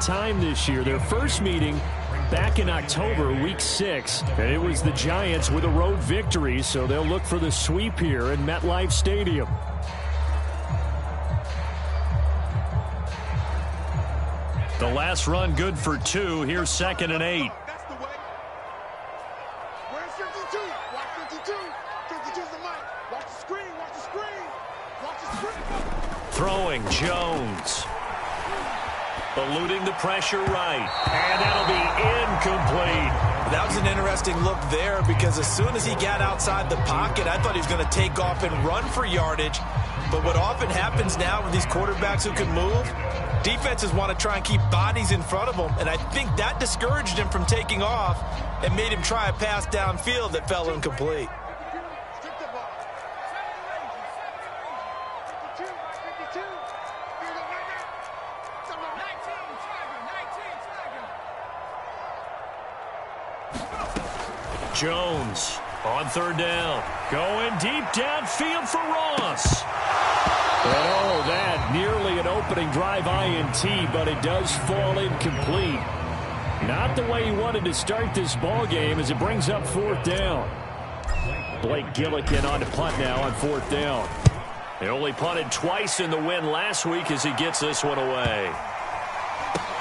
time this year. Their first meeting back in October, week 6, and it was the Giants with a road victory, so they'll look for the sweep here in MetLife Stadium. The last run good for 2. Here's 2nd and 8. That's the way. Where's 52? Watch 52. 52's the mic. Watch the screen. Watch the screen. Watch the screen. Throwing Jones. Eluding the pressure right. And that'll be incomplete. That was an interesting look there because as soon as he got outside the pocket, I thought he was going to take off and run for yardage. But what often happens now with these quarterbacks who can move, defenses want to try and keep bodies in front of them, and I think that discouraged him from taking off and made him try a pass downfield that fell incomplete. Jones on 3rd down. Going deep downfield for Ross. And oh, that nearly an opening drive INT, but it does fall incomplete. Not the way he wanted to start this ball game as it brings up 4th down. Blake Gillikin on to punt now on 4th down. They only punted twice in the win last week as he gets this one away.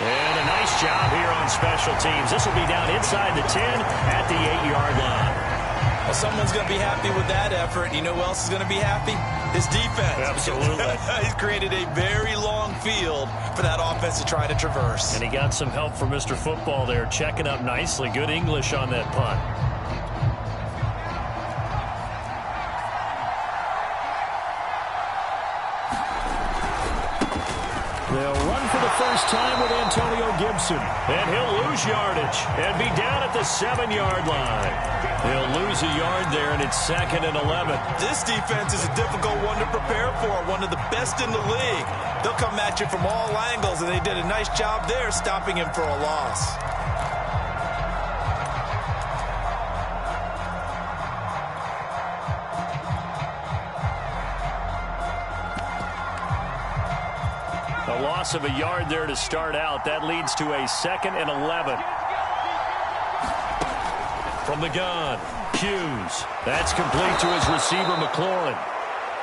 And a nice job here on special teams. This will be down inside the 10 at the 8-yard line. Well, someone's going to be happy with that effort. You know who else is going to be happy? His defense. Absolutely. He's created a very long field for that offense to try to traverse. And he got some help from Mr. Football there, checking up nicely. Good English on that punt. They'll run for the first time with Antonio Gibson. And he'll lose yardage and be down at the 7-yard line. He'll lose a yard there, and it's 2nd and 11. This defense is a difficult one to prepare for, one of the best in the league. They'll come at you from all angles, and they did a nice job there stopping him for a loss. A loss of a yard there to start out. That leads to a 2nd and 11. From the gun, Hughes. That's complete to his receiver, McLaurin.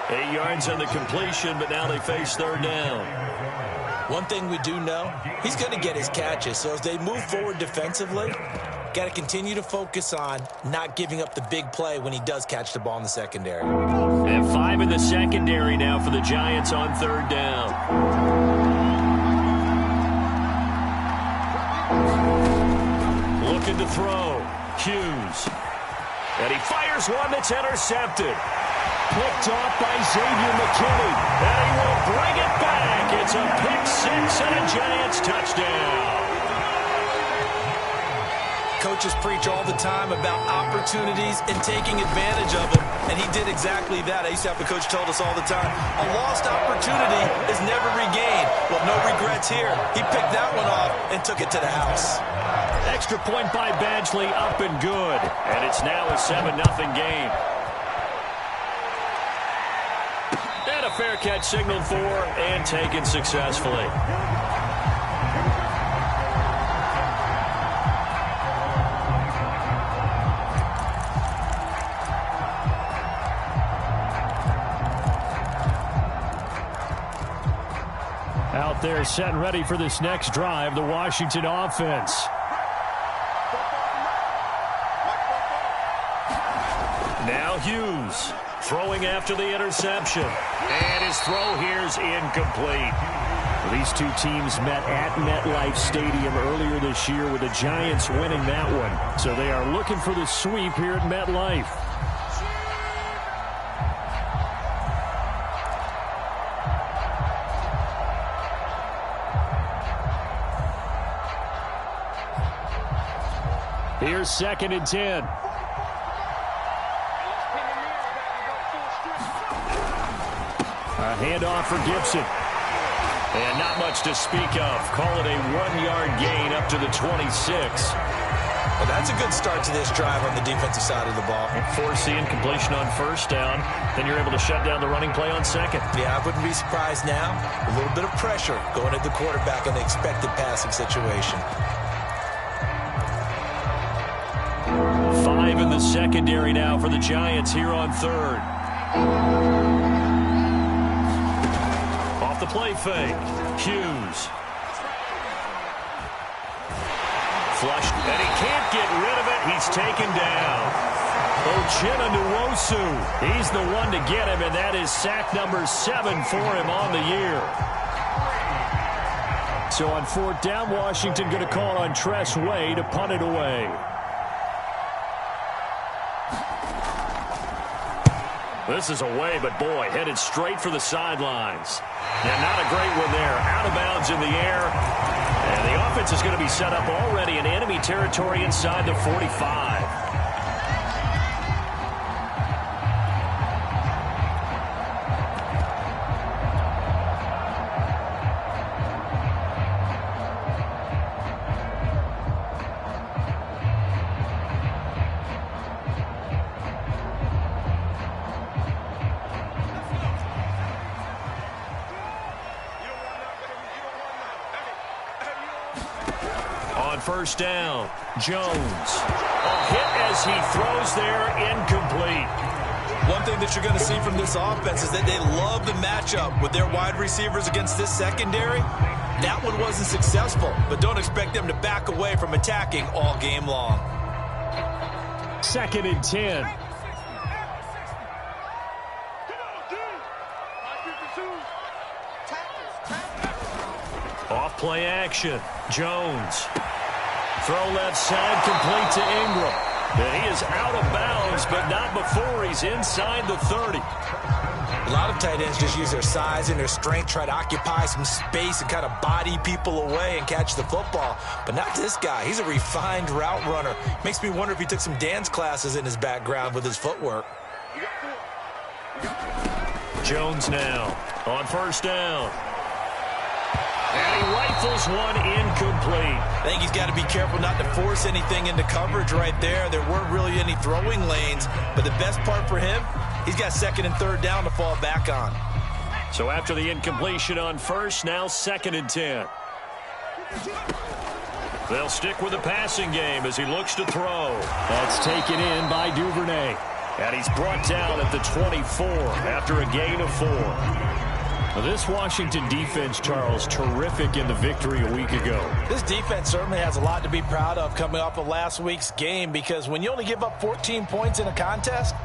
8 yards on the completion, but now they face 3rd down. One thing we do know, he's going to get his catches. So as they move forward defensively, got to continue to focus on not giving up the big play when he does catch the ball in the secondary. And 5 in the secondary now for the Giants on 3rd down. Looking to throw. Hughes. And he fires one that's intercepted. Picked off by Xavier McKinney. And he will bring it back. It's a pick 6 and a Giants touchdown. Coaches preach all the time about opportunities and taking advantage of them, and he did exactly that. I used to have a coach told us all the time, a lost opportunity is never regained. Well, no regrets here. He picked that one off and took it to the house. Extra point by Badgley, up and good. And it's now a 7-0 game. And a fair catch signaled for and taken successfully. Out there set and ready for this next drive, the Washington offense. Now Hughes throwing after the interception. And his throw here is incomplete. These two teams met at MetLife Stadium earlier this year with the Giants winning that one. So they are looking for the sweep here at MetLife. Here's 2nd and 10. A handoff for Gibson. And not much to speak of. Call it a 1-yard gain up to the 26. Well, that's a good start to this drive on the defensive side of the ball. Forcing completion on first down. Then you're able to shut down the running play on second. Yeah, I wouldn't be surprised now. A little bit of pressure going at the quarterback in the expected passing situation. 5 in the secondary now for the Giants here on third. Off the play fake. Hughes. Flushed, and he can't get rid of it. He's taken down. Uchenna Nwosu. He's the one to get him, and that is sack number 7 for him on the year. So on fourth down, Washington going to call on Tress Way to punt it away. This is away, but boy, headed straight for the sidelines. Yeah, not a great one there. Out of bounds in the air. And the offense is going to be set up already in enemy territory inside the 45. First down, Jones. A hit as he throws there, incomplete. One thing that you're going to see from this offense is that they love the matchup with their wide receivers against this secondary. That one wasn't successful, but don't expect them to back away from attacking all game long. 2nd and 10. Off play action, Jones. Throw left side, complete to Ingram. And he is out of bounds, but not before he's inside the 30. A lot of tight ends just use their size and their strength, try to occupy some space and kind of body people away and catch the football. But not this guy. He's a refined route runner. Makes me wonder if he took some dance classes in his background with his footwork. Jones now on first down. And he rifles one incomplete. I think he's got to be careful not to force anything into coverage right there. There weren't really any throwing lanes, but the best part for him, he's got 2nd and 3rd down to fall back on. So after the incompletion on first, now 2nd and 10. They'll stick with the passing game as he looks to throw. That's taken in by Duvernay. And he's brought down at the 24 after a gain of 4. This Washington defense, Charles, terrific in the victory a week ago. This defense certainly has a lot to be proud of coming off of last week's game, because when you only give up 14 points in a contest,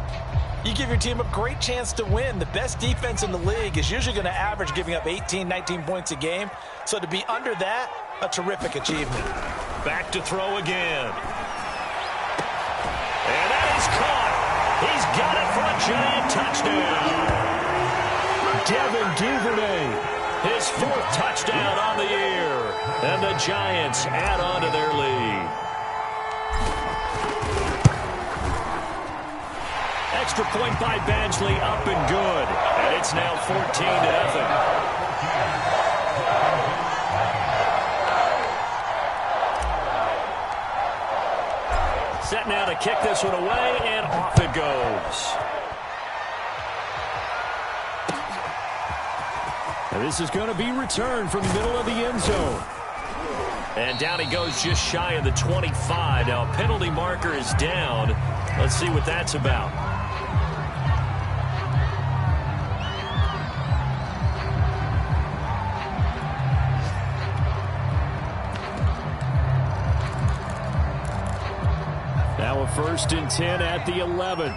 you give your team a great chance to win. The best defense in the league is usually going to average giving up 18, 19 points a game. So to be under that, a terrific achievement. Back to throw again. And that is caught. He's got it for a giant touchdown. Devin Duvernay, his 4th touchdown on the year. And the Giants add on to their lead. Extra point by Badgley, up and good. And it's now 14-0. Set now to kick this one away, and off it goes. And this is going to be returned from the middle of the end zone. And down he goes just shy of the 25. Now a penalty marker is down. Let's see what that's about. Now a 1st and 10 at the 11.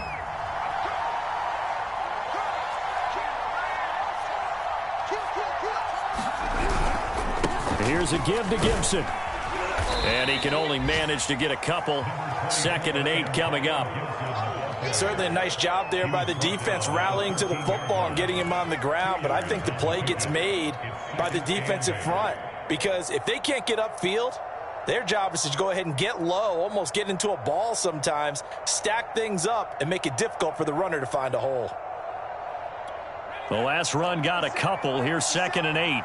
Here's a give to Gibson. And he can only manage to get a couple. 2nd and 8 coming up. Certainly a nice job there by the defense rallying to the football and getting him on the ground. But I think the play gets made by the defensive front, because if they can't get upfield, their job is to go ahead and get low, almost get into a ball sometimes, stack things up, and make it difficult for the runner to find a hole. The last run got a couple. Here's 2nd and 8.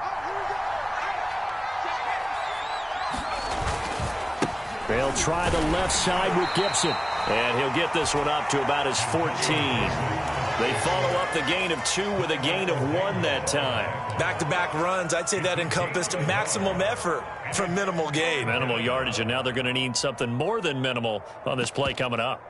They'll try the left side with Gibson. And he'll get this one up to about his 14. They follow up the gain of 2 with a gain of 1 that time. Back-to-back runs, I'd say that encompassed maximum effort for minimal gain. Minimal yardage, and now they're going to need something more than minimal on this play coming up.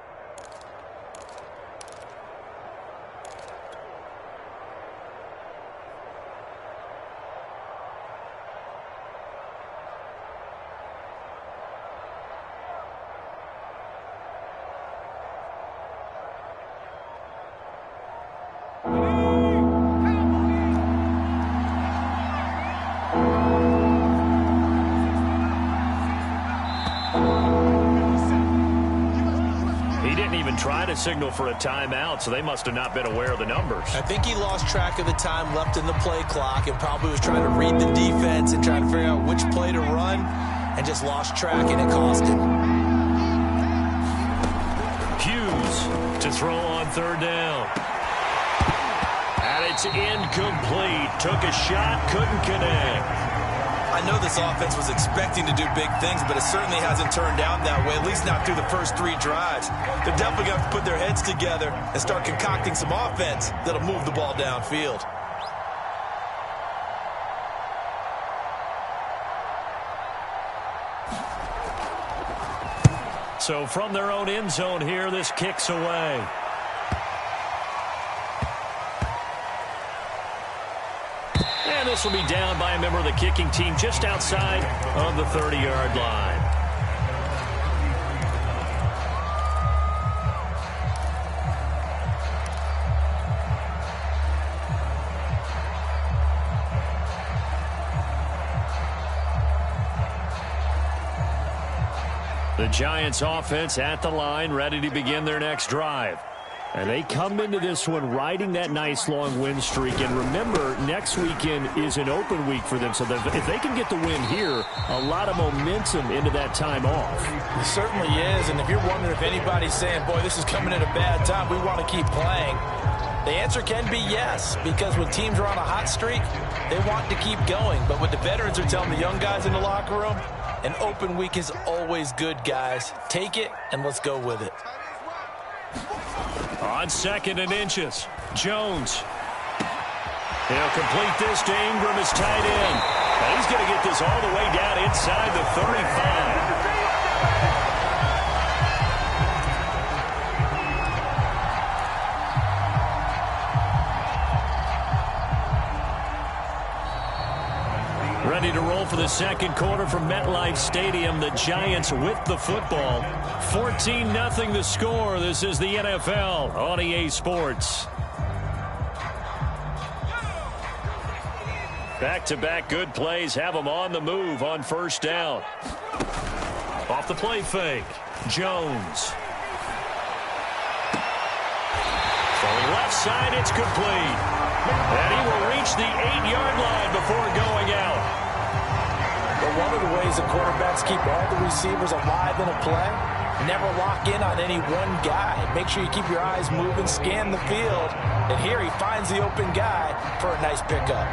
Try to signal for a timeout, so they must have not been aware of the numbers. I think he lost track of the time left in the play clock and probably was trying to read the defense and trying to figure out which play to run and just lost track, and it cost him. Hughes to throw on 3rd down. And it's incomplete. Took a shot, couldn't connect. I know this offense was expecting to do big things, but it certainly hasn't turned out that way, at least not through the first 3 drives. They're definitely going to have to put their heads together and start concocting some offense that'll move the ball downfield. So from their own end zone here, this kicks away. And this will be down by a member of the kicking team just outside of the 30-yard line. The Giants offense at the line, ready to begin their next drive. And they come into this one riding that nice long win streak. And remember, next weekend is an open week for them. So if they can get the win here, a lot of momentum into that time off. It certainly is. And if you're wondering if anybody's saying, boy, this is coming at a bad time, we want to keep playing, the answer can be yes. Because when teams are on a hot streak, they want to keep going. But what the veterans are telling the young guys in the locker room, an open week is always good, guys. Take it and let's go with it. On 2nd and inches, Jones. He'll complete this to Ingram as tight end. And he's going to get this all the way down inside the 35. Ready to roll for the second quarter from MetLife Stadium. The Giants with the football. 14-0 the score. This is the NFL on EA Sports. Back-to-back good plays have them on the move on 1st down. Off the play fake, Jones. From the left side, it's complete. And he will reach the 8-yard line before going out. But one of the ways the quarterbacks keep all the receivers alive in a play, never lock in on any one guy. Make sure you keep your eyes moving, scan the field. And here he finds the open guy for a nice pickup.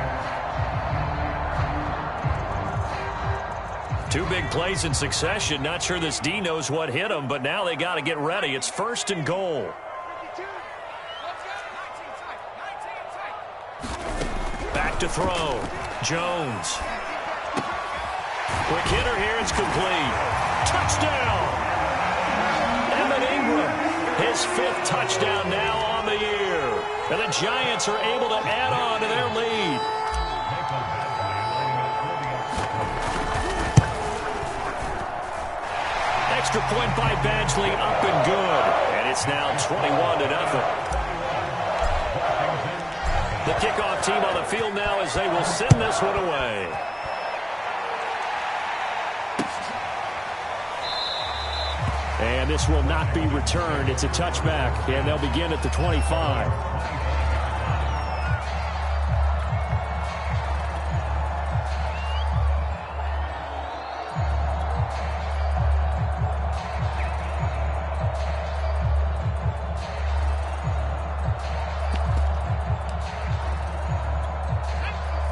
2 big plays in succession. Not sure this D knows what hit him, but now they got to get ready. It's 1st and goal. Back to throw. Jones. Quick hitter here. It's complete. Touchdown. Evan Ingram. His 5th touchdown now on the year. And the Giants are able to add on to their lead. Extra point by Badgley, up and good. And it's now 21-0. The kickoff team on the field now as they will send this one away. And this will not be returned. It's a touchback, and they'll begin at the 25.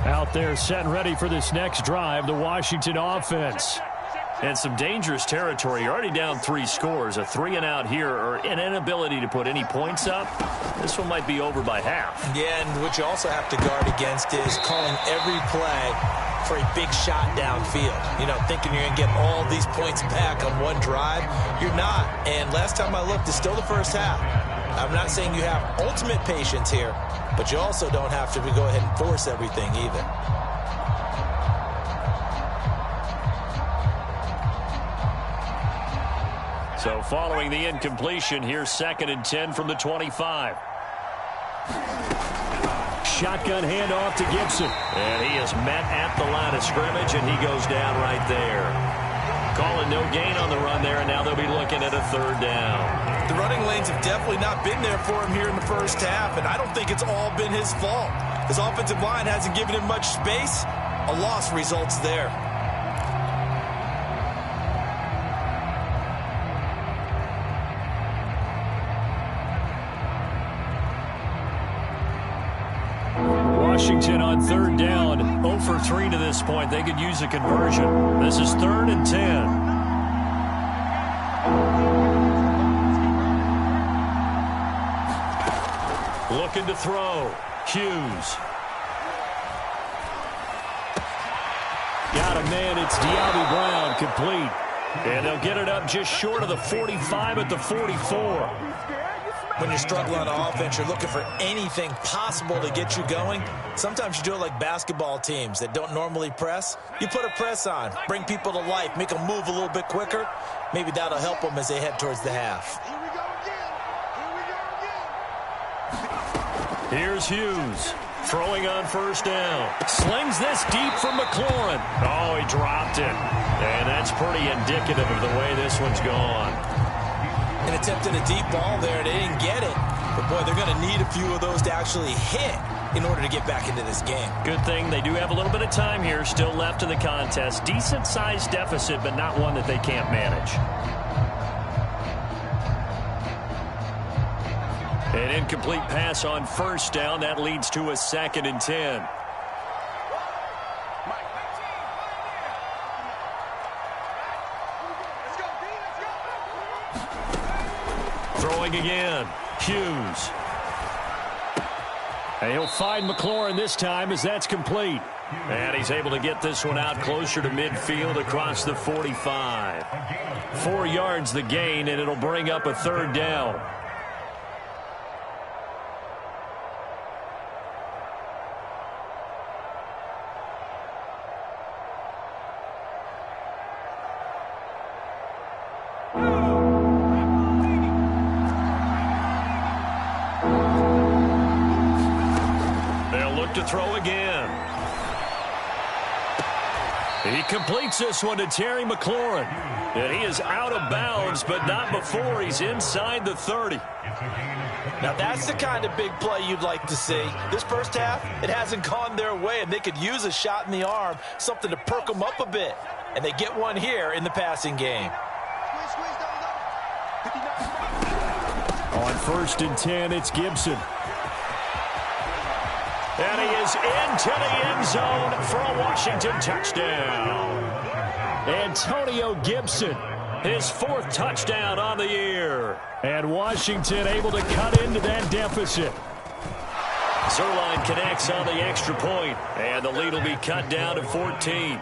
Out there set and ready for this next drive, the Washington offense. And some dangerous territory. You're already down 3 scores. A 3-and-out here, or an inability to put any points up. This one might be over by half. Yeah, and what you also have to guard against is calling every play for a big shot downfield. You know, thinking you're going to get all these points back on one drive. You're not. And last time I looked, it's still the first half. I'm not saying you have ultimate patience here, but you also don't have to go ahead and force everything either. So following the incompletion, here's 2nd and 10 from the 25. Shotgun handoff to Gibson. And he is met at the line of scrimmage, and he goes down right there. Calling no gain on the run there, and now they'll be looking at a 3rd down. The running lanes have definitely not been there for him here in the first half, and I don't think it's all been his fault. His offensive line hasn't given him much space. A loss results there. Washington on 3rd down, 0 for 3 to this point. They could use a conversion. This is 3rd and 10. Looking to throw. Hughes. Got a man. It's De'Ami Brown, complete. And they'll get it up just short of the 45 at the 44. When you're struggling on offense, you're looking for anything possible to get you going. Sometimes you do it like basketball teams that don't normally press. You put a press on, bring people to life, make them move a little bit quicker. Maybe that'll help them as they head towards the half. Here we go again. Here's Hughes. Throwing on 1st down. Slings this deep from McLaurin. Oh, he dropped it. And that's pretty indicative of the way this one's gone. And attempted a deep ball there. They didn't get it. But, boy, they're going to need a few of those to actually hit in order to get back into this game. Good thing they do have a little bit of time here still left in the contest. Decent-sized deficit, but not one that they can't manage. An incomplete pass on 1st down. That leads to a 2nd and 10. Throwing again. Hughes. And he'll find McLaurin this time as that's complete. And he's able to get this one out closer to midfield across the 45. 4 yards the gain, and it'll bring up a 3rd down. To throw again. He completes this one to Terry McLaurin. And he is out of bounds, but not before he's inside the 30. Now that's the kind of big play you'd like to see. This first half, it hasn't gone their way, and they could use a shot in the arm, something to perk them up a bit. And they get one here in the passing game. On 1st and 10, it's Gibson. And he is into the end zone for a Washington touchdown. Antonio Gibson, his 4th touchdown on the year. And Washington able to cut into that deficit. Zuerlein connects on the extra point, and the lead will be cut down to 14.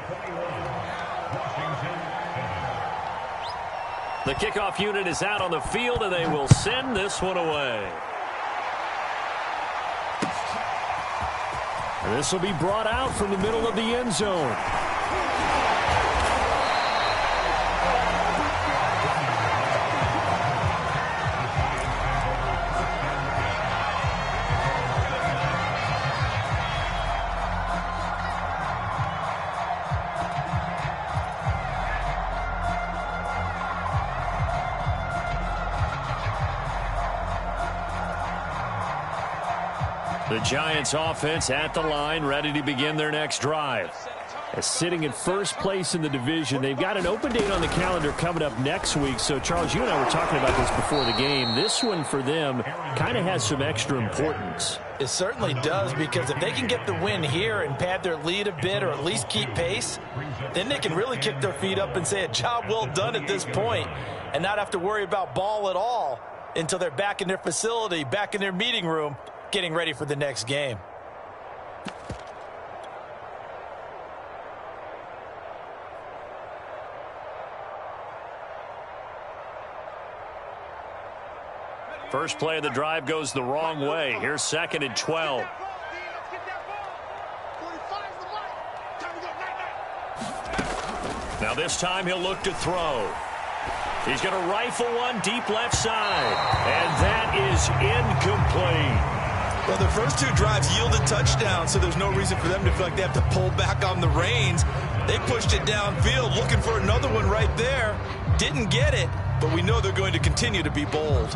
The kickoff unit is out on the field, and they will send this one away. This will be brought out from the middle of the end zone. The Giants offense at the line, ready to begin their next drive. Sitting at first place in the division. They've got an open date on the calendar coming up next week. So, Charles, you and I were talking about this before the game. This one for them kind of has some extra importance. It certainly does, because if they can get the win here and pad their lead a bit or at least keep pace, then they can really kick their feet up and say a job well done at this point and not have to worry about ball at all until they're back in their facility, back in their meeting room, getting ready for the next game. First play of the drive goes the wrong way. Here's 2nd and 12. Now this time he'll look to throw. He's going to rifle one deep left side. And that is incomplete. Well, the first 2 drives yielded touchdowns, so there's no reason for them to feel like they have to pull back on the reins. They pushed it downfield, looking for another one right there. Didn't get it, but we know they're going to continue to be bold.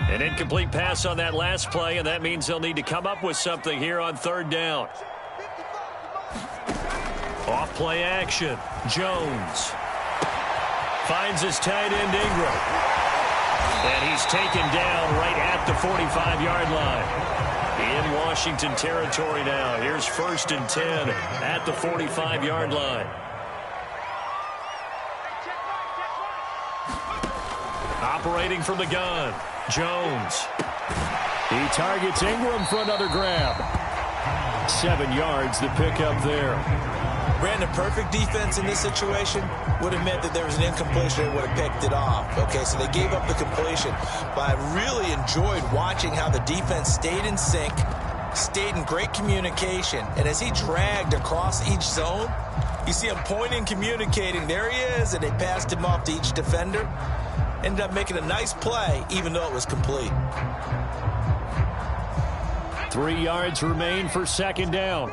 An incomplete pass on that last play, and that means they'll need to come up with something here on 3rd down. Off play action. Jones finds his tight end Ingram. And he's taken down right at the 45-yard line. In Washington territory now. Here's 1st and 10 at the 45-yard line. Operating from the gun. Jones. He targets Ingram for another grab. 7 yards, the pickup there. Brandon, perfect defense in this situation would have meant that there was an incompletion and would have picked it off. Okay, so they gave up the completion. But I really enjoyed watching how the defense stayed in sync, stayed in great communication. And as he dragged across each zone, you see him pointing, communicating. There he is, and they passed him off to each defender. Ended up making a nice play, even though it was complete. 3 yards remain for 2nd down.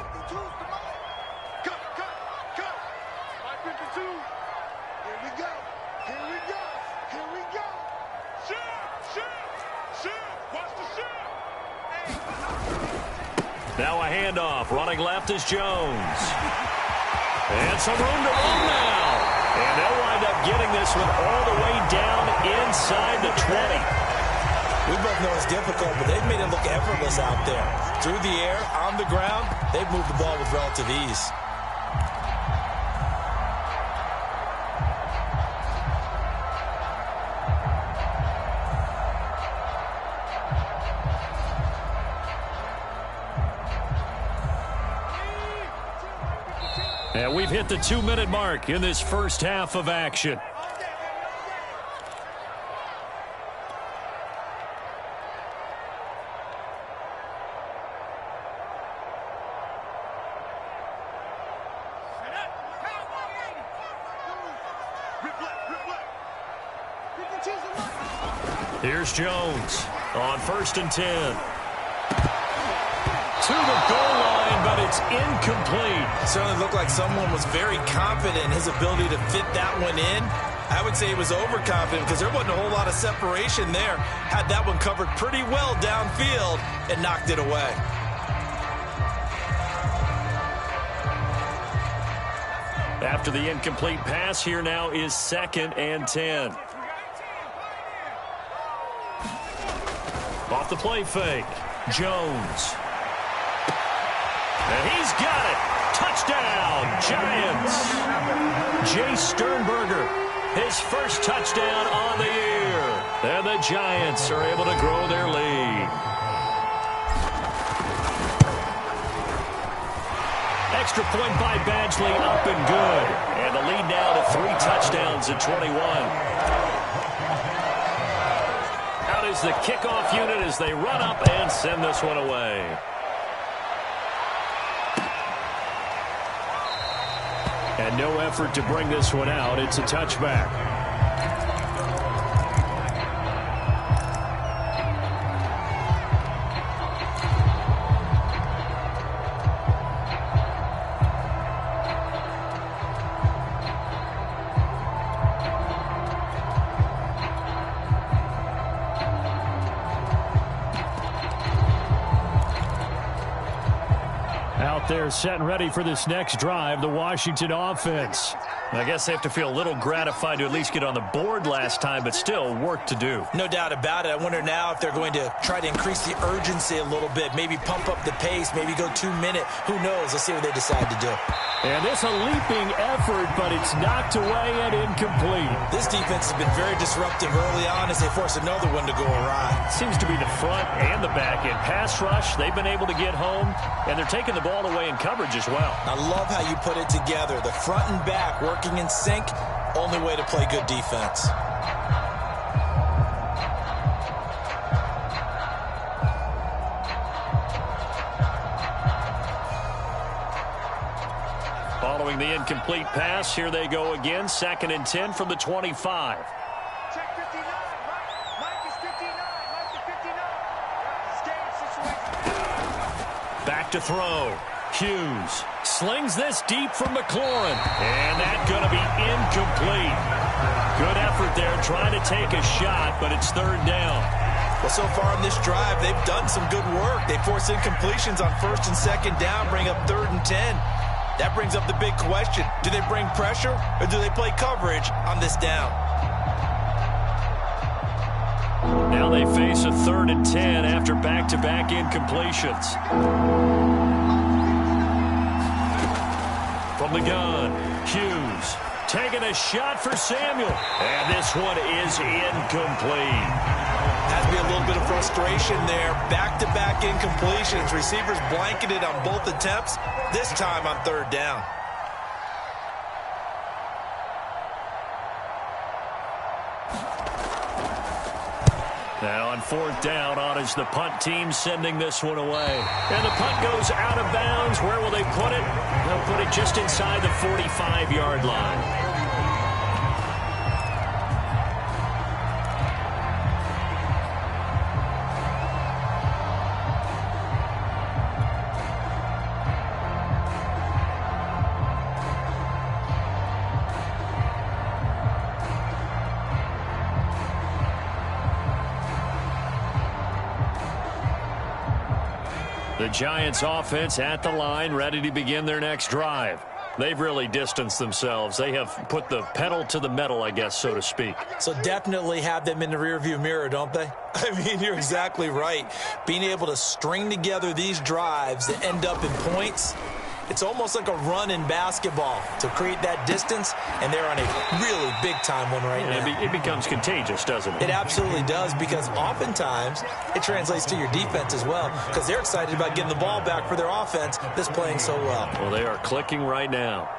Now a handoff. Running left is Jones. And some room to run now. And they'll wind up getting this one all the way down inside the 20. We both know it's difficult, but they've made it look effortless out there. Through the air, on the ground, they've moved the ball with relative ease. And we've hit the 2-minute mark in this first half of action. Here's Jones on 1st and 10. To the goal line, but it's incomplete. It certainly looked like someone was very confident in his ability to fit that one in. I would say he was overconfident because there wasn't a whole lot of separation there. Had that one covered pretty well downfield and knocked it away. After the incomplete pass, here now is 2nd and 10. Off the play fake, Jones. And he's got it. Touchdown, Giants. Jace Sternberger, his first touchdown on the year. And the Giants are able to grow their lead. Extra point by Badgley, up and good. And the lead now to 3 touchdowns at 21. Out is the kickoff unit as they run up and send this one away. And no effort to bring this one out. It's a touchback. Out there set and ready for this next drive, the Washington offense. I guess they have to feel a little gratified to at least get on the board last time, but still work to do. No doubt about it. I wonder now if they're going to try to increase the urgency a little bit, maybe pump up the pace, maybe go 2-minute. Who knows? Let's see what they decide to do. And this a leaping effort, but it's knocked away and incomplete. This defense has been very disruptive early on as they force another one to go awry. Seems to be the front and the back end. Pass rush, they've been able to get home, and they're taking the ball away in coverage as well. I love how you put it together. The front and back working in sync, only way to play good defense. Following the incomplete pass, here they go again. 2nd and 10 from the 25. Check 59. Mike is 59. Mike is 59. It's game situation. Back to throw. Hughes slings this deep from McLaurin. And that's going to be incomplete. Good effort there trying to take a shot, but it's 3rd down. Well, so far in this drive, they've done some good work. They force incompletions on 1st and 2nd down, bring up 3rd and 10. That brings up the big question. Do they bring pressure or do they play coverage on this down? Now they face a 3rd and 10 after back-to-back incompletions. From the gun, Hughes taking a shot for Samuel. And this one is incomplete. Has to be a little bit of frustration there. Back-to-back incompletions. Receivers blanketed on both attempts, this time on 3rd down. Now on 4th down, on is the punt team sending this one away. And the punt goes out of bounds. Where will they put it? They'll put it just inside the 45-yard line. The Giants offense at the line, ready to begin their next drive. They've really distanced themselves. They have put the pedal to the metal, I guess, so to speak. So definitely have them in the rearview mirror, don't they? I mean, you're exactly right. Being able to string together these drives that end up in points, it's almost like a run in basketball to create that distance, and they're on a really big-time one right now. It becomes contagious, doesn't it? It absolutely does, because oftentimes it translates to your defense as well, because they're excited about getting the ball back for their offense that's playing so well. Well, they are clicking right now.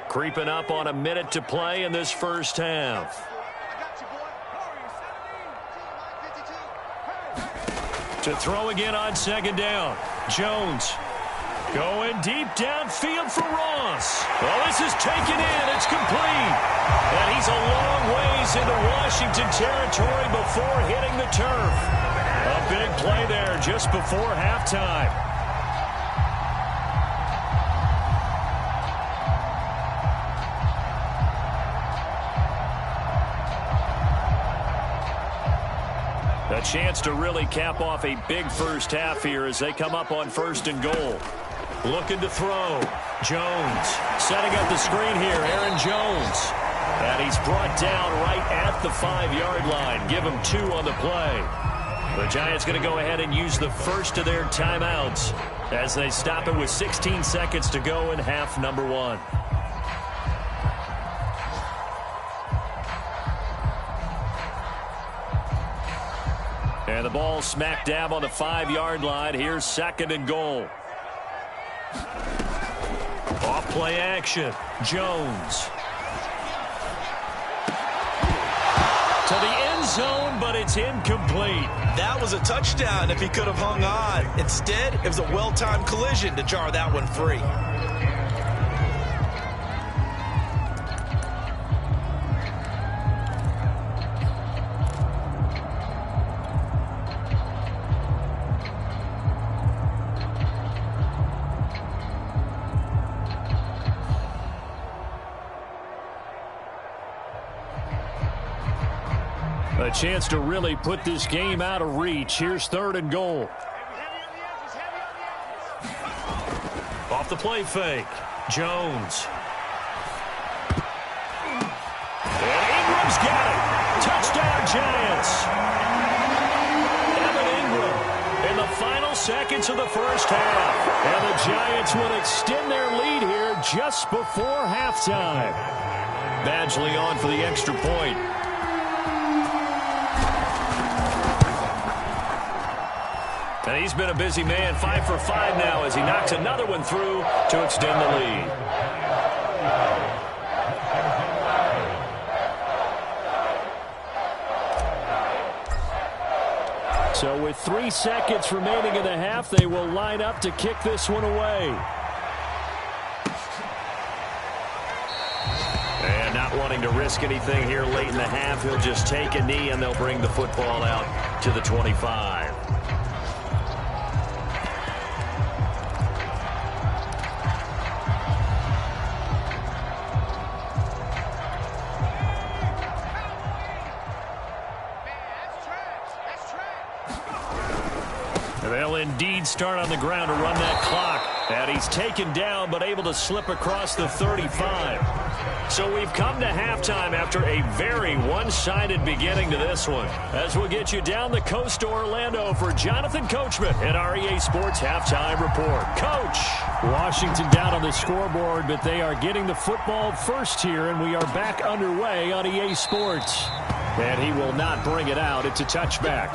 Creeping up on a minute to play in this first half. To throw again on 2nd down. Jones going deep downfield for Ross. Well, this is taken in. It's complete. And he's a long ways into Washington territory before hitting the turf. A big play there just before halftime. A chance to really cap off a big first half here as they come up on 1st and goal. Looking to throw. Jones setting up the screen here. Aaron Jones. And he's brought down right at the 5-yard line. Give him 2 on the play. The Giants going to go ahead and use the first of their timeouts as they stop it with 16 seconds to go in half number 1. And the ball smack dab on the 5-yard line. Here's 2nd and goal. Off play action. Jones. To the end zone, but it's incomplete. That was a touchdown if he could have hung on. Instead, it was a well-timed collision to jar that one free. chance to really put this game out of reach. Here's 3rd and goal. Off the play fake. Jones. And Ingram's got it. Touchdown, Giants. Evan Ingram in the final seconds of the first half. And the Giants will extend their lead here just before halftime. Badgley on for the extra point. And he's been a busy man, 5 for 5 now as he knocks another one through to extend the lead. So with 3 seconds remaining in the half, they will line up to kick this one away. And not wanting to risk anything here late in the half, he'll just take a knee and they'll bring the football out to the 25. They'll indeed start on the ground to run that clock. And he's taken down but able to slip across the 35. So we've come to halftime after a very one-sided beginning to this one. As we'll get you down the coast to Orlando for Jonathan Coachman at our EA Sports Halftime Report. Coach! Washington down on the scoreboard, but they are getting the football first here, and we are back underway on EA Sports. And he will not bring it out. It's a touchback.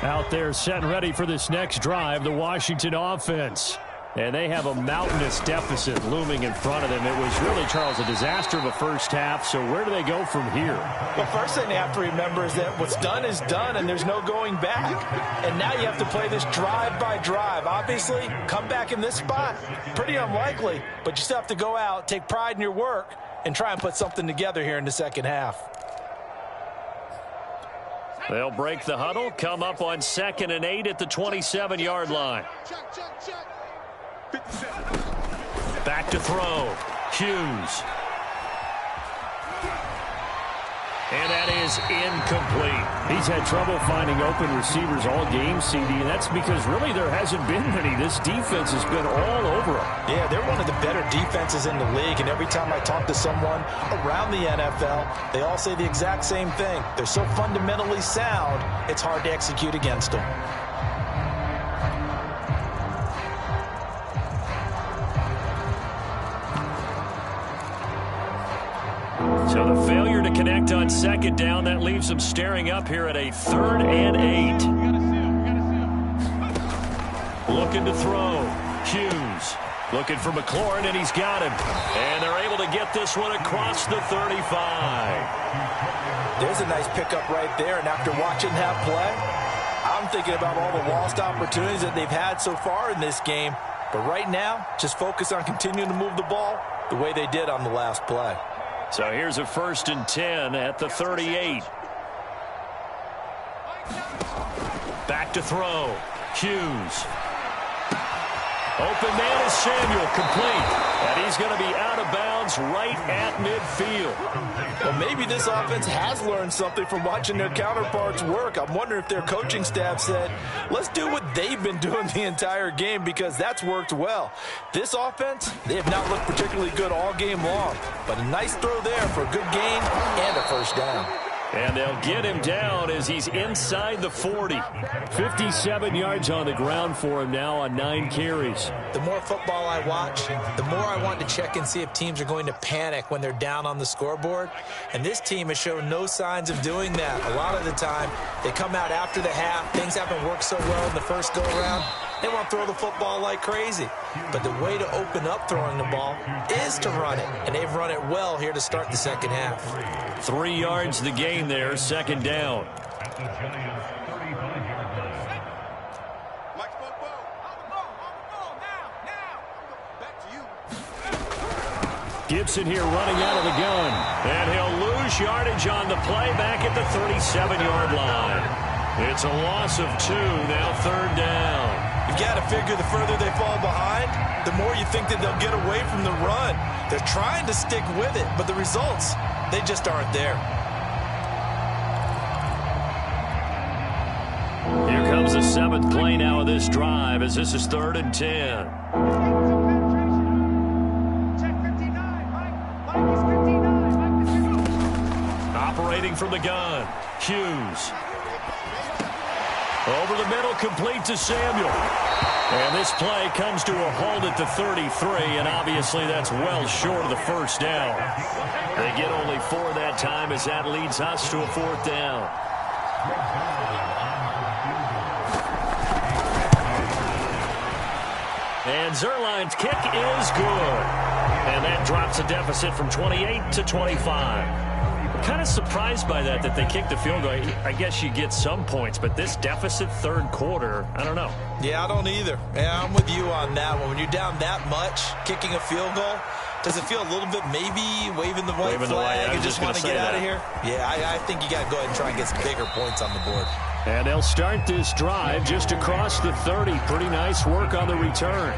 Out there set and ready for this next drive, the Washington offense. And they have a mountainous deficit looming in front of them. It was really, Charles, a disaster of a first half. So where do they go from here? Well, first thing they have to remember is that what's done is done, and there's no going back. And now you have to play this drive by drive. Obviously, come back in this spot, pretty unlikely. But you still have to go out, take pride in your work, and try and put something together here in the second half. They'll break the huddle, come up on 2nd and 8 at the 27-yard line. Back to throw. Hughes. And that is incomplete. He's had trouble finding open receivers all game, CD, and that's because really there hasn't been many. This defense has been all over them. Yeah, they're one of the better defenses in the league, and every time I talk to someone around the NFL, they all say the exact same thing. They're so fundamentally sound, it's hard to execute against them. So the failure to connect on 2nd down, that leaves them staring up here at a 3rd and 8. Looking to throw. Hughes looking for McLaurin, and he's got him. And they're able to get this one across the 35. There's a nice pickup right there, and after watching that play, I'm thinking about all the lost opportunities that they've had so far in this game. But right now, just focus on continuing to move the ball the way they did on the last play. So here's a 1st and 10 at the 38. Back to throw. Hughes. Open man is Samuel, complete. And he's going to be out of bounds right at midfield. Well, maybe this offense has learned something from watching their counterparts work. I'm wondering if their coaching staff said, let's do what they've been doing the entire game, because that's worked well. This offense, they have not looked particularly good all game long, but a nice throw there for a good gain and a 1st down. And they'll get him down as he's inside the 40. 57 yards on the ground for him now on 9 carries. The more football I watch, the more I want to check and see if teams are going to panic when they're down on the scoreboard. And this team has shown no signs of doing that. A lot of the time, they come out after the half. Things haven't worked so well in the first go-around. They want to throw the football like crazy. But the way to open up throwing the ball is to run it. And they've run it well here to start the second half. 3 yards the gain there, 2nd down. Gibson here running out of the gun. And he'll lose yardage on the play back at the 37-yard line. It's a loss of 2, now 3rd down. You've got to figure the further they fall behind, the more you think that they'll get away from the run. They're trying to stick with it, but the results, they just aren't there. Here comes the 7th play now of this drive as this is 3rd and 10. Operating from the gun, Hughes. Over the middle, complete to Samuel. And this play comes to a halt at the 33, and obviously that's well short of the 1st down. They get only 4 that time as that leads us to a 4th down. And Zuerlein's kick is good. And that drops a deficit from 28 to 25. Kind of surprised by that they kicked the field goal. I guess you get some points, but this deficit 3rd quarter, I don't know. Yeah, I don't either. Yeah, I'm with you on that one. When you're down that much, kicking a field goal, does it feel a little bit maybe waving the white flag and just want to get out of here? Yeah, I think you got to go ahead and try and get some bigger points on the board. And they'll start this drive just across the 30. Pretty nice work on the return.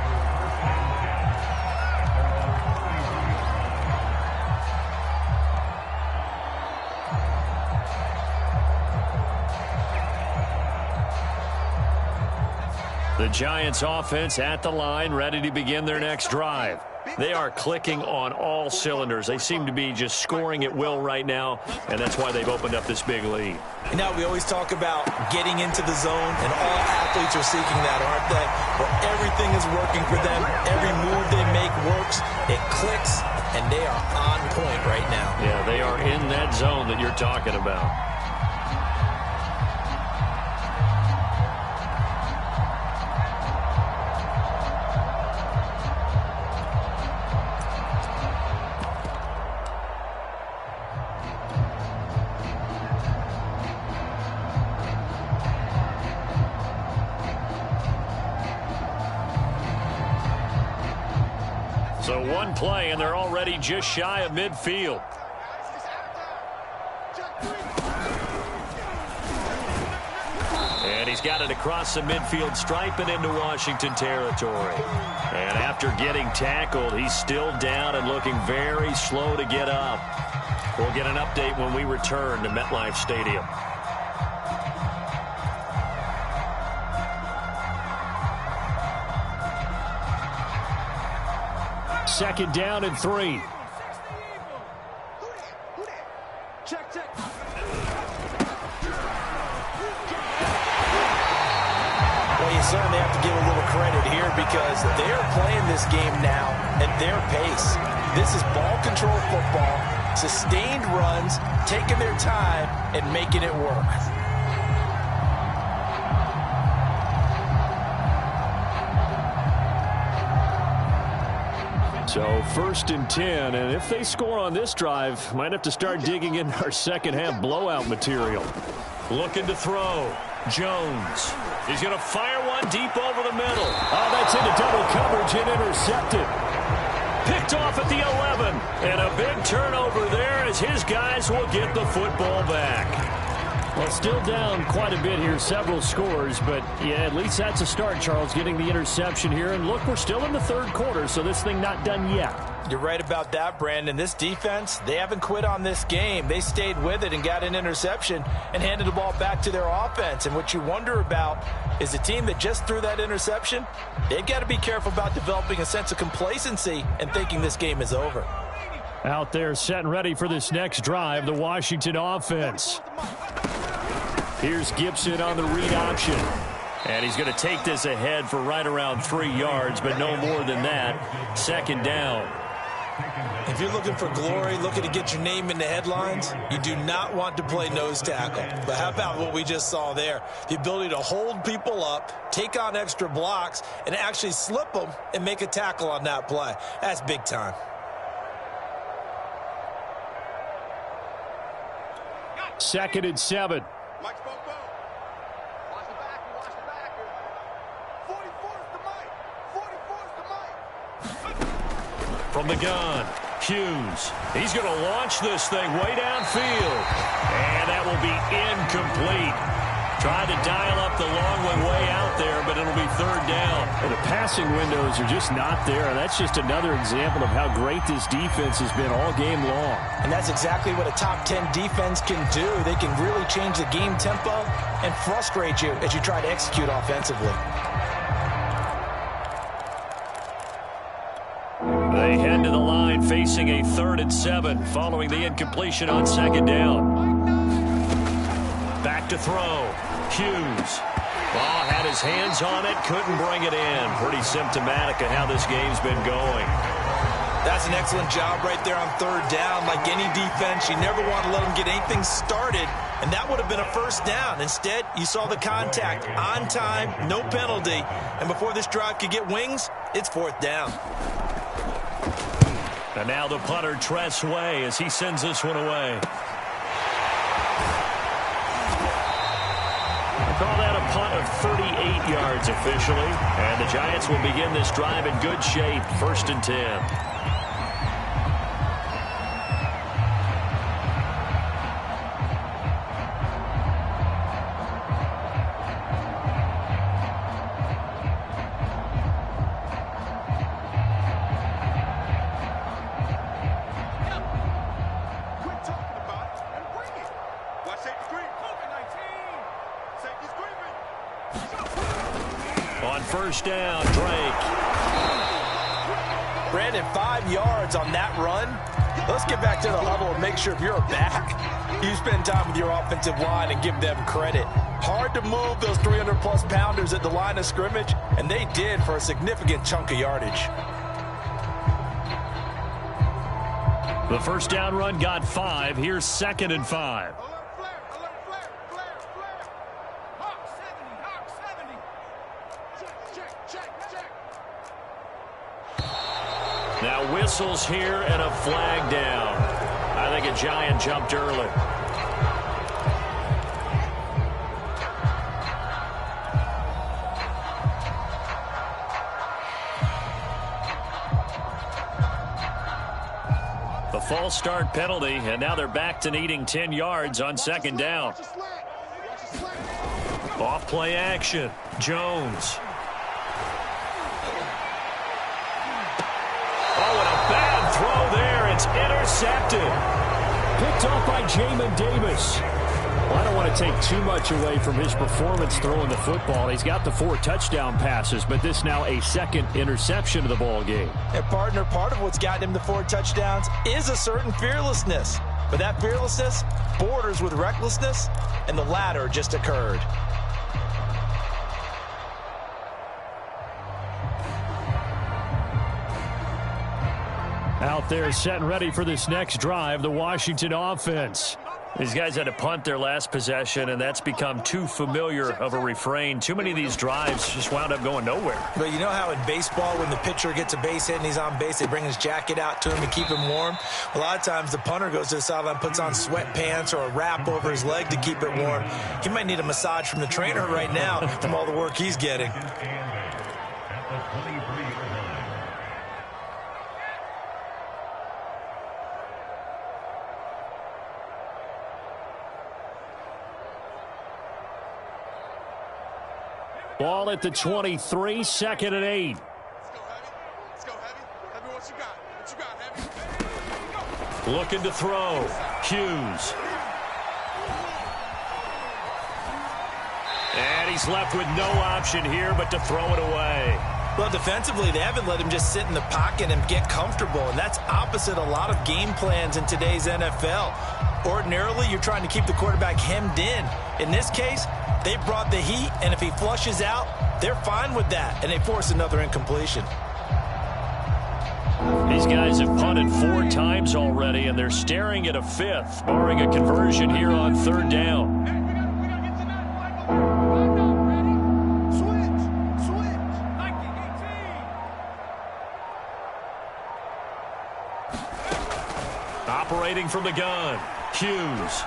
The Giants offense at the line, ready to begin their next drive. They are clicking on all cylinders. They seem to be just scoring at will right now, and that's why they've opened up this big lead. You know, we always talk about getting into the zone, and all athletes are seeking that, aren't they? Where everything is working for them. Every move they make works. It clicks, and they are on point right now. Yeah, they are in that zone that you're talking about. So one play, and they're already just shy of midfield. And he's got it across the midfield stripe and into Washington territory. And after getting tackled, he's still down and looking very slow to get up. We'll get an update when we return to MetLife Stadium. Second down and 3. Check. Well, you certainly have to give a little credit here because they're playing this game now at their pace. This is ball control football, sustained runs, taking their time and making it work. So 1st and 10, and if they score on this drive, might have to start digging in our second half blowout material. Looking to throw. Jones. He's going to fire one deep over the middle. Oh, that's into double coverage and intercepted. Picked off at the 11. And a big turnover there as his guys will get the football back. Well, still down quite a bit here, several scores, but yeah, at least that's a start, Charles, getting the interception here. And look, we're still in the 3rd quarter, so this thing not done yet. You're right about that, Brandon. This defense, they haven't quit on this game. They stayed with it and got an interception and handed the ball back to their offense. And what you wonder about is the team that just threw that interception, they've got to be careful about developing a sense of complacency and thinking this game is over. Out there set and ready for this next drive, the Washington offense. Here's Gibson on the read option. And he's going to take this ahead for right around 3 yards, but no more than that. 2nd down. If you're looking for glory, looking to get your name in the headlines, you do not want to play nose tackle. But how about what we just saw there? The ability to hold people up, take on extra blocks, and actually slip them and make a tackle on that play. That's big time. Second and 7. Mike spoke boom. Watch the back. 44's the mic. From the gun, Hughes. He's going to launch this thing way downfield. And that will be incomplete. Tried to dial up the long one way out there, but it'll be third down. And the passing windows are just not there. And that's just another example of how great this defense has been all game long. And that's exactly what a top 10 defense can do. They can really change the game tempo and frustrate you as you try to execute offensively. They head to the line facing a 3rd and 7 following the incompletion on 2nd down. Back to throw. Hughes. Ball had his hands on it, couldn't bring it in. Pretty symptomatic of how this game's been going. That's an excellent job right there on 3rd down. Like any defense, you never want to let them get anything started, and that would have been a 1st down. Instead, you saw the contact on time, no penalty, and before this drive could get wings, it's 4th down. And now the punter, Tress Way, as he sends this one away. Call that a punt of 38 yards officially. And the Giants will begin this drive in good shape. 1st and 10. On 1st down, Drake. Brandon, 5 yards on that run. Let's get back to the huddle and make sure if you're back, you spend time with your offensive line and give them credit. Hard to move those 300-plus pounders at the line of scrimmage, and they did for a significant chunk of yardage. The 1st down run got 5. Here's 2nd and 5. Now whistles here and a flag down. I think a Giant jumped early. The false start penalty, and now they're back to needing 10 yards on 2nd down. Off play action. Jones. Oh, and a bad throw there. It's intercepted. Picked off by Jamin Davis. Well, I don't want to take too much away from his performance throwing the football. He's got the 4 touchdown passes, but this now a 2nd interception of the ball game. And partner, part of what's gotten him the 4 touchdowns is a certain fearlessness. But that fearlessness borders with recklessness, and the latter just occurred. Out there set and ready for this next drive, the Washington offense. These guys had to punt their last possession, and that's become too familiar of a refrain. Too many of these drives just wound up going nowhere. But you know how in baseball, when the pitcher gets a base hit and he's on base, they bring his jacket out to him to keep him warm? A lot of times the punter goes to the sideline, puts on sweatpants or a wrap over his leg to keep it warm. He might need a massage from the trainer right now from all the work he's getting. Ball at the 23, 2nd and 8. Let's go, Heavy. Heavy, what you got? What you got, Heavy? Looking to throw. Hughes. And he's left with no option here but to throw it away. Well, defensively, they haven't let him just sit in the pocket and get comfortable, and that's opposite a lot of game plans in today's NFL. Ordinarily, you're trying to keep the quarterback hemmed in. In this case, they brought the heat, and if he flushes out, they're fine with that, and they force another incompletion. These guys have punted 4 times already, and they're staring at a 5th, barring a conversion here on 3rd down. Operating from the gun, Hughes.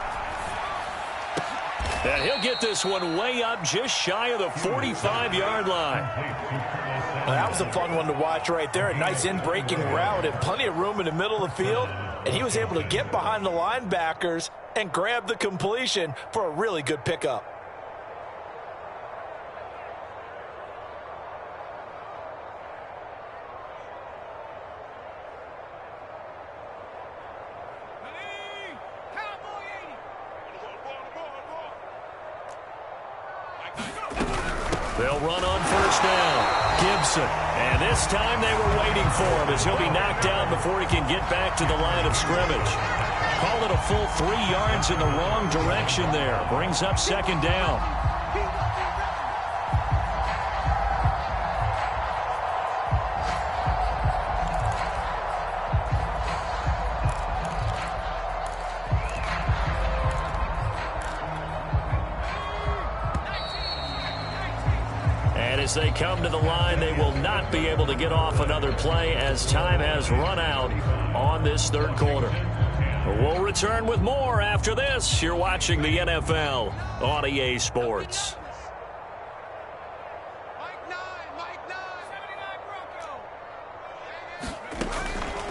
And he'll get this one way up just shy of the 45-yard line. Well, that was a fun one to watch right there. A nice in-breaking route and plenty of room in the middle of the field. And he was able to get behind the linebackers and grab the completion for a really good pickup. They'll run on first down. Gibson. And this time they were waiting for him as he'll be knocked down before he can get back to the line of scrimmage. Call it a full 3 yards in the wrong direction there. Brings up second down. As they come to the line, they will not be able to get off another play as time has run out on this third quarter. We'll return with more after this. You're watching the NFL on EA Sports.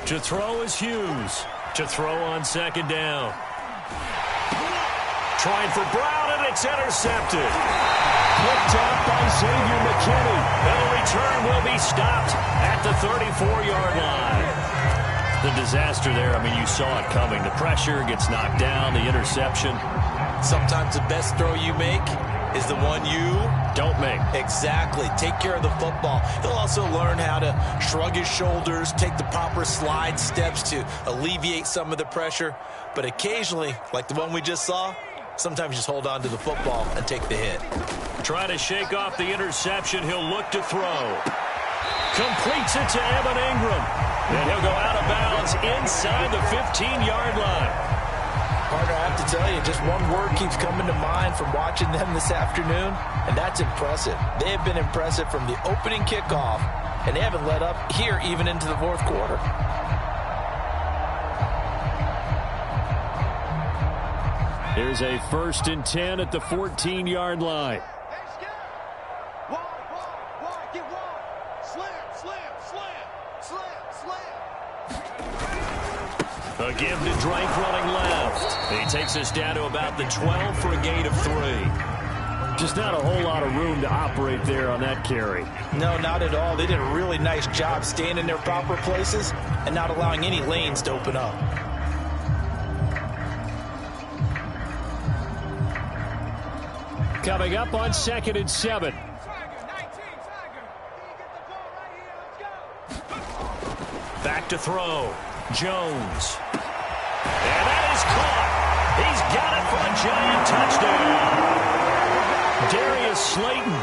To throw is Hughes. To throw on second down. Trying for Brown, and it's intercepted. Picked up by Xavier McKinney. And the return will be stopped at the 34-yard line. The disaster there, I mean, you saw it coming. The pressure gets knocked down, the interception. Sometimes the best throw you make is the one you don't make. Exactly. Take care of the football. He'll also learn how to shrug his shoulders, take the proper slide steps to alleviate some of the pressure. But occasionally, like the one we just saw, sometimes just hold on to the football and take the hit. Trying to shake off the interception. He'll look to throw. Completes it to Evan Ingram. And he'll go out of bounds inside the 15-yard line. Partner, I have to tell you, just one word keeps coming to mind from watching them this afternoon, and that's impressive. They have been impressive from the opening kickoff, and they haven't let up here even into the fourth quarter. There's a 1st and 10 at the 14-yard line. A give to Drake running left. He takes us down to about the 12 for a gain of 3. Just not a whole lot of room to operate there on that carry. No, not at all. They did a really nice job staying in their proper places and not allowing any lanes to open up. Coming up on 2nd and 7. Back to throw. Jones. And that is caught. He's got it for a giant touchdown. Darius Slayton,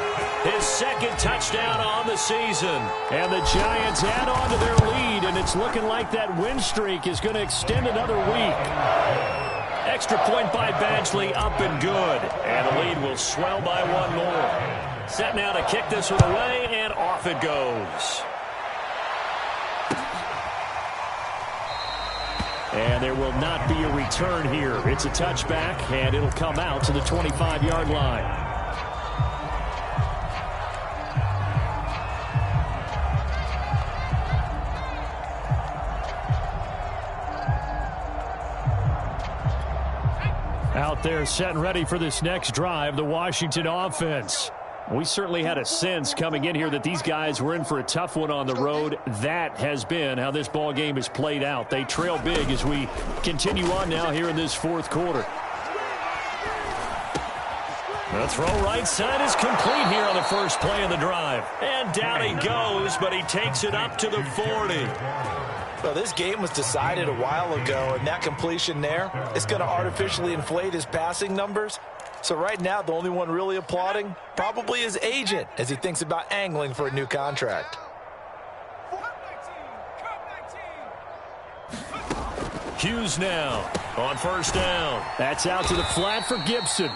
his 2nd touchdown on the season. And the Giants add on to their lead, and it's looking like that win streak is going to extend another week. Extra point by Badgley, up and good. And the lead will swell by 1 more. Set now to kick this one away, and off it goes. And there will not be a return here. It's a touchback, and it'll come out to the 25-yard line. Out there set and ready for this next drive, the Washington offense. We certainly had a sense coming in here that these guys were in for a tough one on the road. That has been how this ball game has played out. They trail big as we continue on now here in this fourth quarter. The throw right side is complete here on the first play of the drive. And down he goes, but he takes it up to the 40. Well, this game was decided a while ago, and that completion there is going to artificially inflate his passing numbers. So right now, the only one really applauding probably his agent as he thinks about angling for a new contract. Hughes now on first down. That's out to the flat for Gibson.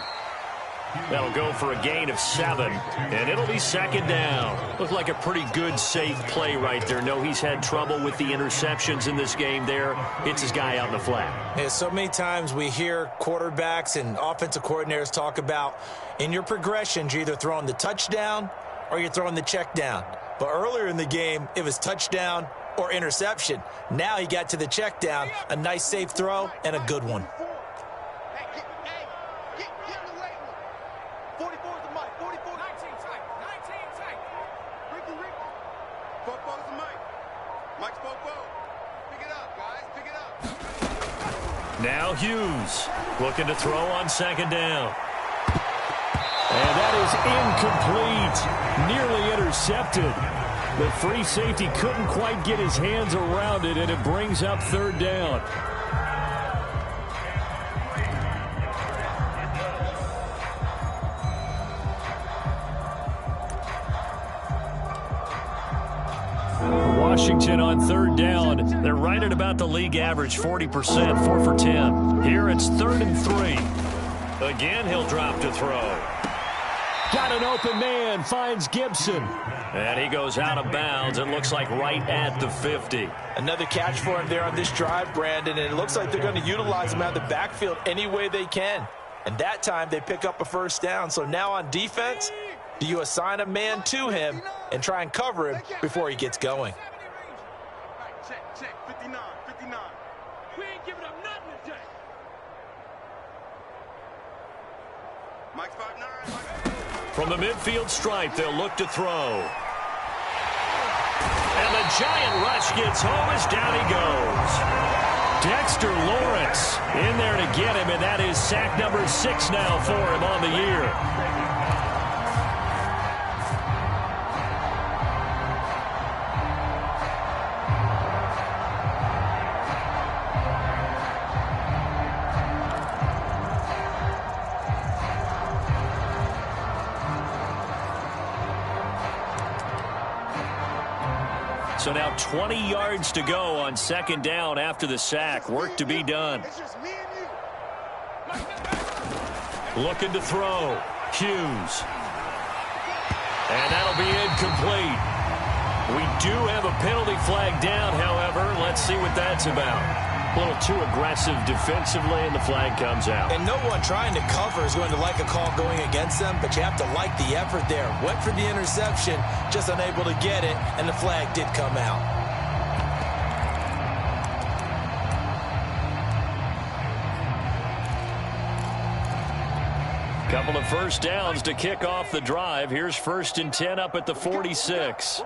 That'll go for a gain of 7, and it'll be 2nd down. Looked like a pretty good, safe play right there. No, he's had trouble with the interceptions in this game there. Hits his guy out in the flat. Yeah, so many times we hear quarterbacks and offensive coordinators talk about in your progressions, you're either throwing the touchdown or you're throwing the check down. But earlier in the game, it was touchdown or interception. Now he got to the check down, a nice safe throw, and a good one. Now Hughes looking to throw on 2nd down. And that is incomplete. Nearly intercepted. The free safety couldn't quite get his hands around it, and it brings up third down. Washington on third down. They're right at about the league average, 40%, 4 for 10. Here it's 3rd and 3. Again, he'll drop to throw. Got an open man, finds Gibson. And he goes out of bounds. It looks like right at the 50. Another catch for him there on this drive, Brandon, and it looks like they're going to utilize him out of the backfield any way they can. And that time they pick up a first down. So now on defense, do you assign a man to him and try and cover him before he gets going? Check, 59. We ain't giving up nothing today. Mike's 5'9". From the midfield stripe, they'll look to throw. And the giant rush gets home as down he goes. Dexter Lawrence in there to get him, and that is sack number 6 now for him on the year. So now 20 yards to go on second down after the sack. Work to be done. Looking to throw. Hughes. And that'll be incomplete. We do have a penalty flag down, however. Let's see what that's about. A little too aggressive defensively, and the flag comes out. And no one trying to cover is going to like a call going against them, but you have to like the effort there. Went for the interception, just unable to get it, and the flag did come out. Couple of first downs to kick off the drive. Here's 1st and 10 up at the 46.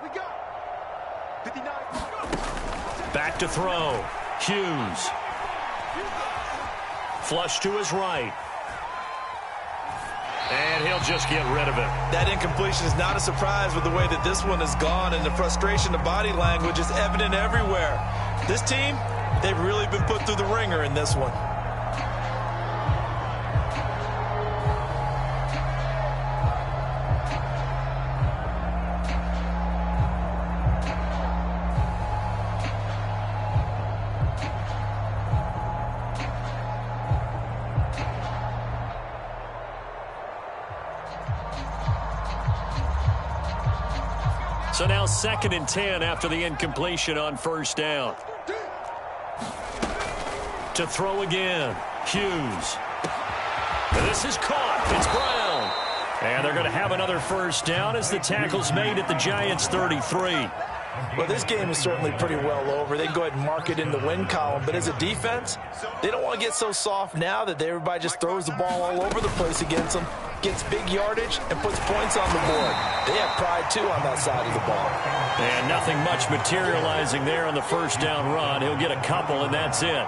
Back to throw. Hughes. Flush to his right. And he'll just get rid of it. That incompletion is not a surprise with the way that this one has gone, and the frustration, the body language is evident everywhere. This team, they've really been put through the ringer in this one. So now 2nd and 10 after the incompletion on first down. To throw again. Hughes. And this is caught. It's Brown. And they're going to have another first down as the tackle's made at the Giants' 33. Well, this game is certainly pretty well over. They can go ahead and mark it in the win column. But as a defense, they don't want to get so soft now that everybody just throws the ball all over the place against them, gets big yardage, and puts points on the board. They have pride, too, on that side of the ball. And nothing much materializing there on the first down run. He'll get a couple, and that's it.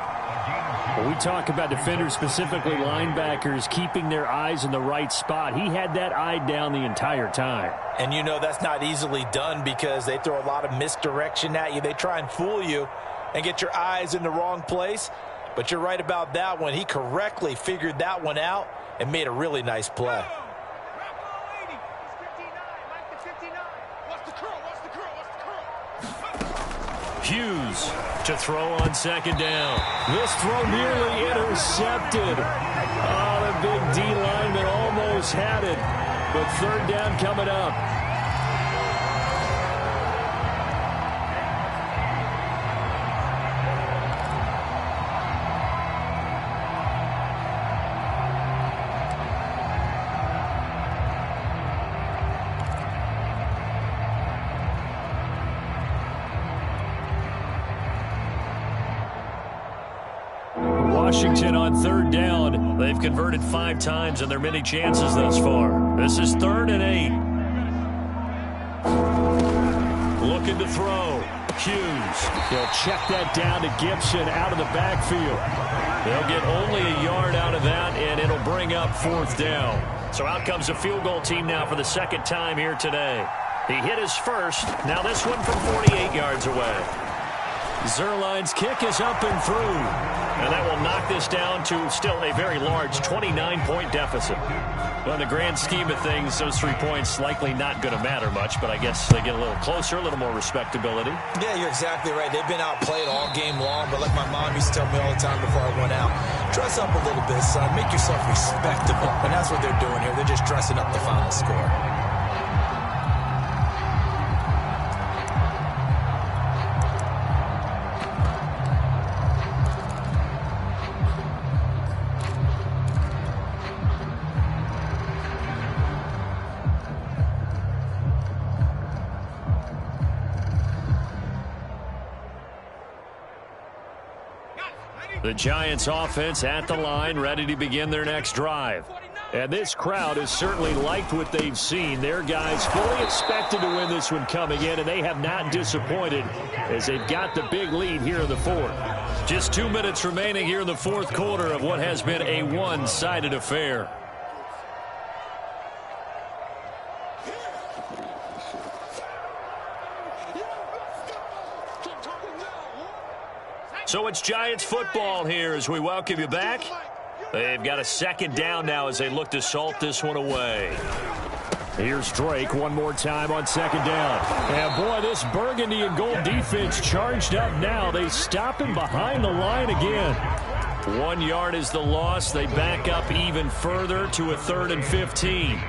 When we talk about defenders, specifically linebackers, keeping their eyes in the right spot, he had that eye down the entire time. And you know that's not easily done because they throw a lot of misdirection at you. They try and fool you and get your eyes in the wrong place. But you're right about that one. He correctly figured that one out and made a really nice play. Hughes to throw on second down. This throw nearly intercepted. Oh, the big D lineman almost had it. But third down coming up. Washington on third down. They've converted 5 times in their many chances thus far. This is 3rd and 8. Looking to throw. Hughes. He'll check that down to Gibson out of the backfield. They'll get only a yard out of that, and it'll bring up 4th down. So out comes the field goal team now for the second time here today. He hit his first. Now this one from 48 yards away. Zuerlein's kick is up and through. And that will knock this down to still a very large 29-point deficit. Well, in the grand scheme of things, those 3 points likely not going to matter much, but I guess they get a little closer, a little more respectability. Yeah, you're exactly right. They've been outplayed all game long, but like my mom used to tell me all the time before I went out, dress up a little bit, son. Make yourself respectable. And that's what they're doing here. They're just dressing up the final score. The Giants offense at the line, ready to begin their next drive. And this crowd has certainly liked what they've seen. Their guys fully expected to win this one coming in, and they have not disappointed as they've got the big lead here in the 4th. Just 2 minutes remaining here in the 4th quarter of what has been a one-sided affair. So it's Giants football here as we welcome you back. They've got a 2nd down now as they look to salt this one away. Here's Drake one more time on 2nd down. And boy, this burgundy and gold defense charged up now. They stop him behind the line again. 1 yard is the loss. They back up even further to a 3rd and 15.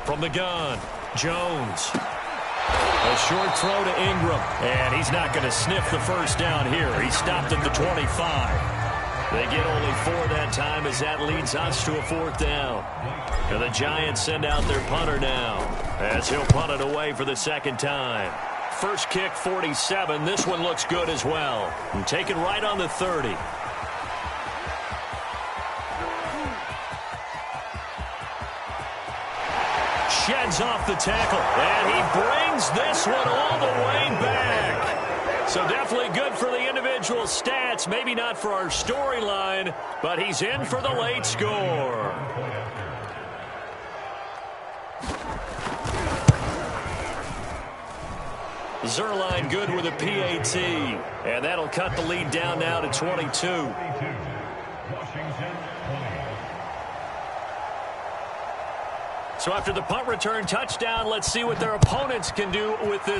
From the gun, Jones. A short throw to Ingram, and he's not going to sniff the first down here. He stopped at the 25. They get only 4 that time as that leads us to a 4th down. And the Giants send out their punter now as he'll punt it away for the 2nd time. First kick, 47. This one looks good as well. And taken right on the 30. Sheds off the tackle, and he brings this one all the way back. So definitely good for the individual stats, maybe not for our storyline, but he's in for the late score. Zuerlein good with a PAT, and that'll cut the lead down now to 22. So after the punt return touchdown, let's see what their opponents can do with this.